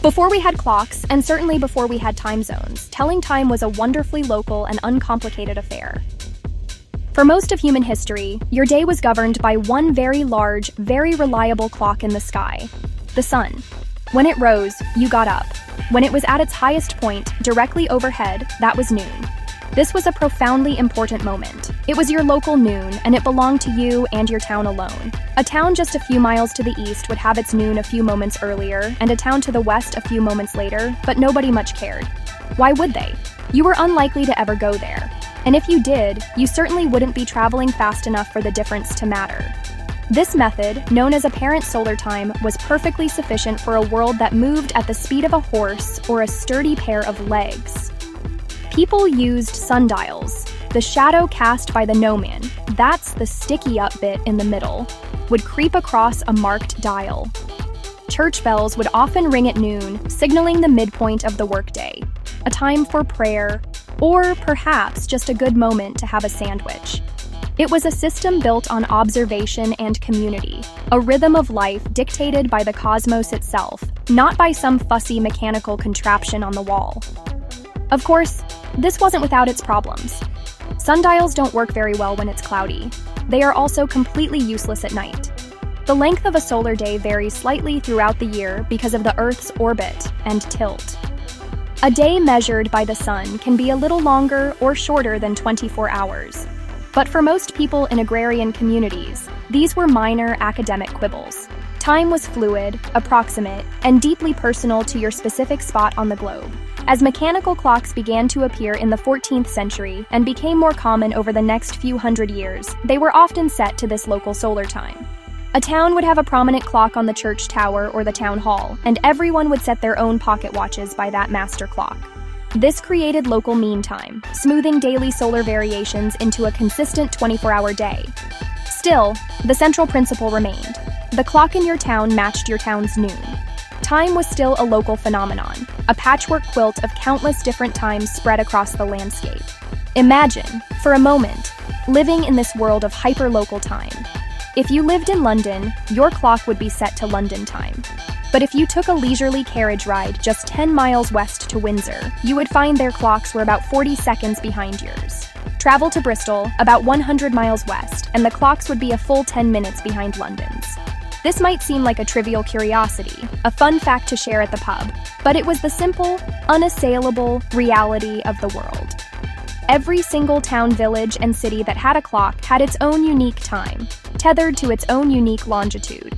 Before we had clocks, and certainly before we had time zones, telling time was a wonderfully local and uncomplicated affair. For most of human history, your day was governed by one very large, very reliable clock in the sky, the sun. When it rose, you got up. When it was at its highest point, directly overhead, that was noon. This was a profoundly important moment. It was your local noon, and it belonged to you and your town alone. A town just a few miles to the east would have its noon a few moments earlier, and a town to the west a few moments later, but nobody much cared. Why would they? You were unlikely to ever go there. And if you did, you certainly wouldn't be traveling fast enough for the difference to matter. This method, known as apparent solar time, was perfectly sufficient for a world that moved at the speed of a horse or a sturdy pair of legs. People used sundials. The shadow cast by the gnomon, that's the sticky-up bit in the middle, would creep across a marked dial. Church bells would often ring at noon, signaling the midpoint of the workday, a time for prayer, or perhaps just a good moment to have a sandwich. It was a system built on observation and community, a rhythm of life dictated by the cosmos itself, not by some fussy mechanical contraption on the wall. Of course, this wasn't without its problems. Sundials don't work very well when it's cloudy. They are also completely useless at night. The length of a solar day varies slightly throughout the year because of the Earth's orbit and tilt. A day measured by the sun can be a little longer or shorter than 24 hours. But for most people in agrarian communities, these were minor academic quibbles. Time was fluid, approximate, and deeply personal to your specific spot on the globe. As mechanical clocks began to appear in the 14th century and became more common over the next few hundred years, they were often set to this local solar time. A town would have a prominent clock on the church tower or the town hall, and everyone would set their own pocket watches by that master clock. This created local mean time, smoothing daily solar variations into a consistent 24-hour day. Still, the central principle remained. The clock in your town matched your town's noon. Time was still a local phenomenon, a patchwork quilt of countless different times spread across the landscape. Imagine, for a moment, living in this world of hyper-local time. If you lived in London, your clock would be set to London time. But if you took a leisurely carriage ride just 10 miles west to Windsor, you would find their clocks were about 40 seconds behind yours. Travel to Bristol, about 100 miles west, and the clocks would be a full 10 minutes behind London's. This might seem like a trivial curiosity, a fun fact to share at the pub, but it was the simple, unassailable reality of the world. Every single town, village, and city that had a clock had its own unique time, tethered to its own unique longitude.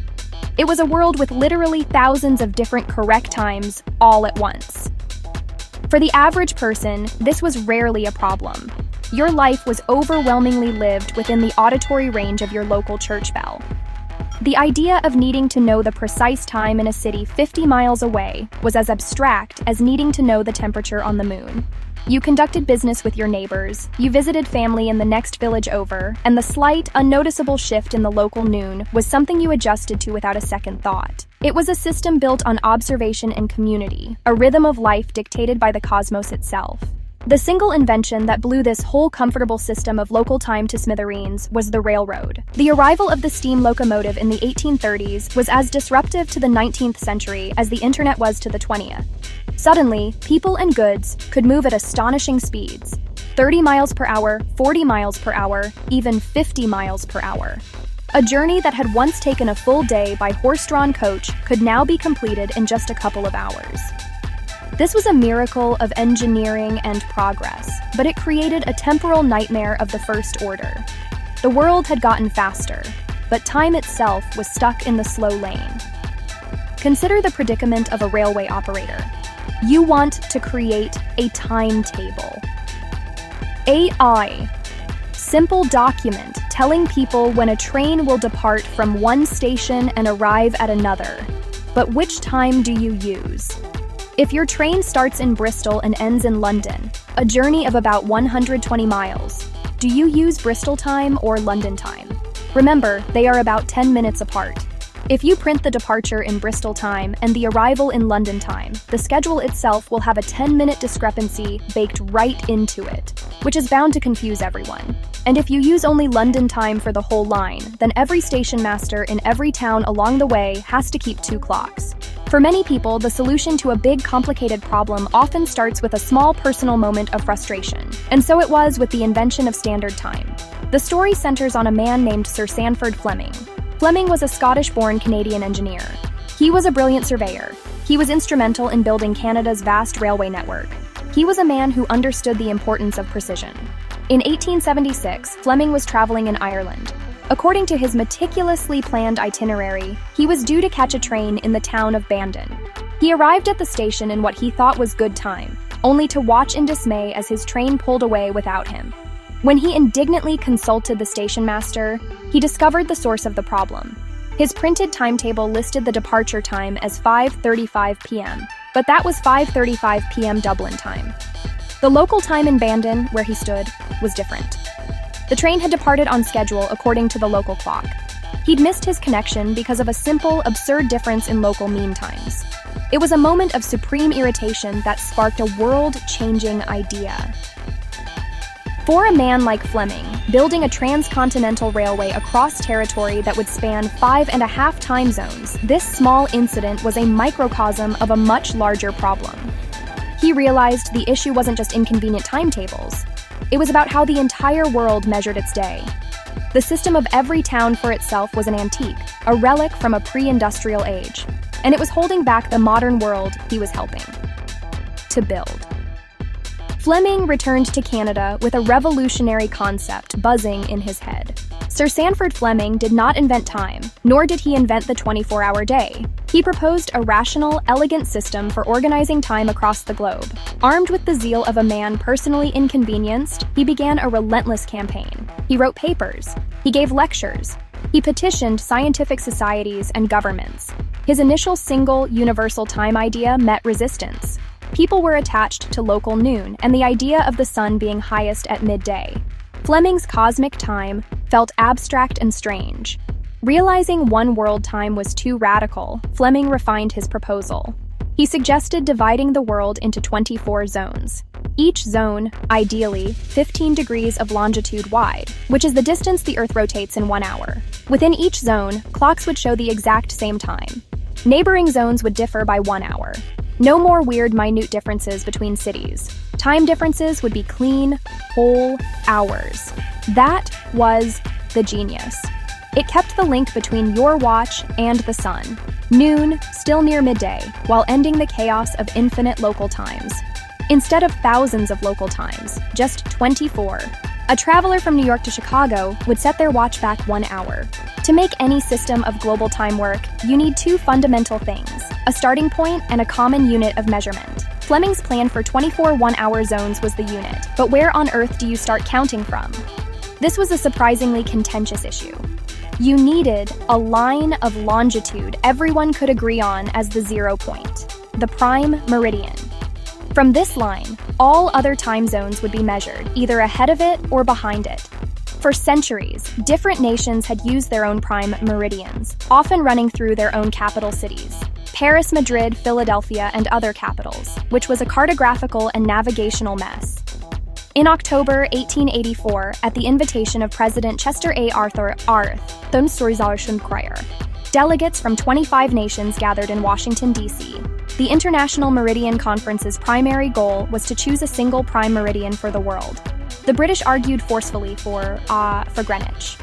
It was a world with literally thousands of different correct times, all at once. For the average person, this was rarely a problem. Your life was overwhelmingly lived within the auditory range of your local church bell. The idea of needing to know the precise time in a city 50 miles away was as abstract as needing to know the temperature on the moon. You conducted business with your neighbors, you visited family in the next village over, and the slight, unnoticeable shift in the local noon was something you adjusted to without a second thought. It was a system built on observation and community, a rhythm of life dictated by the cosmos itself. The single invention that blew this whole comfortable system of local time to smithereens was the railroad. The arrival of the steam locomotive in the 1830s was as disruptive to the 19th century as the internet was to the 20th. Suddenly, people and goods could move at astonishing speeds. 30 miles per hour, 40 miles per hour, even 50 miles per hour. A journey that had once taken a full day by horse-drawn coach could now be completed in just a couple of hours. This was a miracle of engineering and progress, but it created a temporal nightmare of the first order. The world had gotten faster, but time itself was stuck in the slow lane. Consider the predicament of a railway operator. You want to create a timetable. AI. Simple document telling people when a train will depart from one station and arrive at another. But which time do you use? If your train starts in Bristol and ends in London, a journey of about 120 miles, do you use Bristol time or London time? Remember, they are about 10 minutes apart. If you print the departure in Bristol time and the arrival in London time, the schedule itself will have a 10-minute discrepancy baked right into it, which is bound to confuse everyone. And if you use only London time for the whole line, then every station master in every town along the way has to keep two clocks. For many people, the solution to a big, complicated problem often starts with a small personal moment of frustration. And so it was with the invention of standard time. The story centers on a man named Sir Sandford Fleming. Fleming was a Scottish-born Canadian engineer. He was a brilliant surveyor. He was instrumental in building Canada's vast railway network. He was a man who understood the importance of precision. In 1876, Fleming was traveling in Ireland. According to his meticulously planned itinerary, he was due to catch a train in the town of Bandon. He arrived at the station in what he thought was good time, only to watch in dismay as his train pulled away without him. When he indignantly consulted the station master, he discovered the source of the problem. His printed timetable listed the departure time as 5:35 p.m., but that was 5:35 p.m. Dublin time. The local time in Bandon, where he stood, was different. The train had departed on schedule according to the local clock. He'd missed his connection because of a simple, absurd difference in local mean times. It was a moment of supreme irritation that sparked a world-changing idea. For a man like Fleming, building a transcontinental railway across territory that would span 5.5 time zones, this small incident was a microcosm of a much larger problem. He realized the issue wasn't just inconvenient timetables. It was about how the entire world measured its day. The system of every town for itself was an antique, a relic from a pre-industrial age, and it was holding back the modern world he was helping to build. Fleming returned to Canada with a revolutionary concept buzzing in his head. Sir Sandford Fleming did not invent time, nor did he invent the 24-hour day. He proposed a rational, elegant system for organizing time across the globe. Armed with the zeal of a man personally inconvenienced, he began a relentless campaign. He wrote papers. He gave lectures. He petitioned scientific societies and governments. His initial single, universal time idea met resistance. People were attached to local noon and the idea of the sun being highest at midday. Fleming's cosmic time felt abstract and strange. Realizing one world time was too radical, Fleming refined his proposal. He suggested dividing the world into 24 zones. Each zone, ideally, 15 degrees of longitude wide, which is the distance the Earth rotates in 1 hour. Within each zone, clocks would show the exact same time. Neighboring zones would differ by 1 hour. No more weird, minute differences between cities. Time differences would be clean, whole hours. That was the genius. It kept the link between your watch and the sun. Noon, still near midday, while ending the chaos of infinite local times. Instead of thousands of local times, just 24. A traveler from New York to Chicago would set their watch back 1 hour. To make any system of global time work, you need two fundamental things: a starting point and a common unit of measurement. Fleming's plan for 24 one-hour zones was the unit, but where on earth do you start counting from? This was a surprisingly contentious issue. You needed a line of longitude everyone could agree on as the 0 point, the prime meridian. From this line, all other time zones would be measured, either ahead of it or behind it. For centuries, different nations had used their own prime meridians, often running through their own capital cities: Paris, Madrid, Philadelphia, and other capitals, which was a cartographical and navigational mess. In October 1884, at the invitation of President Chester A. Arthur, delegates from 25 nations gathered in Washington, D.C. The International Meridian Conference's primary goal was to choose a single prime meridian for the world. The British argued forcefully for Greenwich.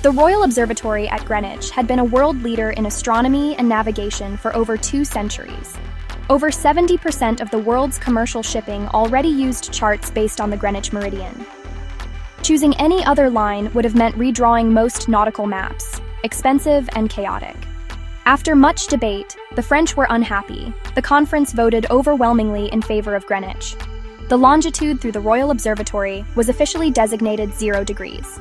The Royal Observatory at Greenwich had been a world leader in astronomy and navigation for over 2 centuries. Over 70% of the world's commercial shipping already used charts based on the Greenwich Meridian. Choosing any other line would have meant redrawing most nautical maps, expensive and chaotic. After much debate, the French were unhappy. The conference voted overwhelmingly in favor of Greenwich. The longitude through the Royal Observatory was officially designated 0 degrees.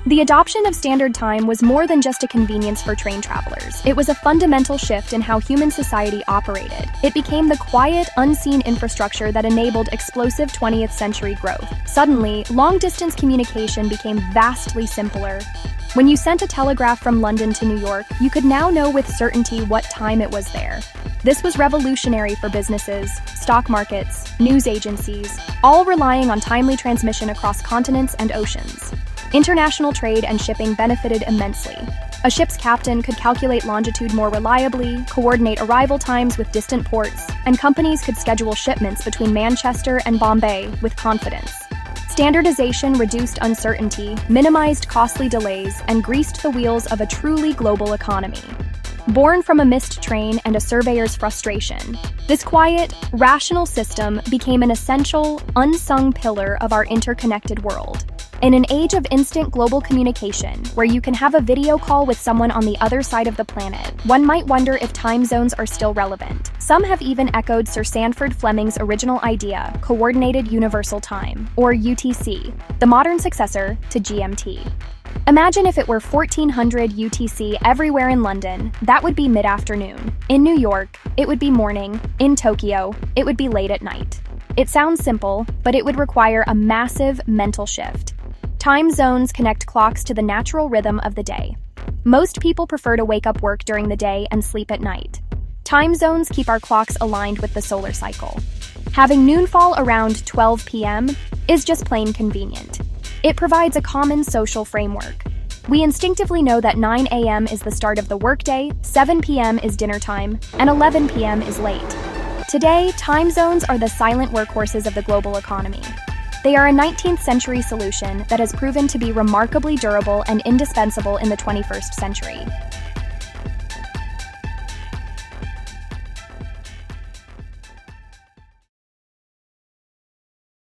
The adoption of standard time was more than just a convenience for train travelers. It was a fundamental shift in how human society operated. It became the quiet, unseen infrastructure that enabled explosive 20th century growth. Suddenly, long-distance communication became vastly simpler. When you sent a telegraph from London to New York, you could now know with certainty what time it was there. This was revolutionary for businesses, stock markets, news agencies, all relying on timely transmission across continents and oceans. International trade and shipping benefited immensely. A ship's captain could calculate longitude more reliably, coordinate arrival times with distant ports, and companies could schedule shipments between Manchester and Bombay with confidence. Standardization reduced uncertainty, minimized costly delays, and greased the wheels of a truly global economy. Born from a missed train and a surveyor's frustration, this quiet, rational system became an essential, unsung pillar of our interconnected world. In an age of instant global communication, where you can have a video call with someone on the other side of the planet, one might wonder if time zones are still relevant. Some have even echoed Sir Sandford Fleming's original idea, Coordinated Universal Time, or UTC, the modern successor to GMT. Imagine if it were 1400 UTC everywhere in London, that would be mid-afternoon. In New York, it would be morning. In Tokyo, it would be late at night. It sounds simple, but it would require a massive mental shift. Time zones connect clocks to the natural rhythm of the day. Most people prefer to wake up work during the day and sleep at night. Time zones keep our clocks aligned with the solar cycle. Having noonfall around 12 p.m. is just plain convenient. It provides a common social framework. We instinctively know that 9 a.m. is the start of the workday, 7 p.m. is dinner time, and 11 p.m. is late. Today, time zones are the silent workhorses of the global economy. They are a 19th century solution that has proven to be remarkably durable and indispensable in the 21st century.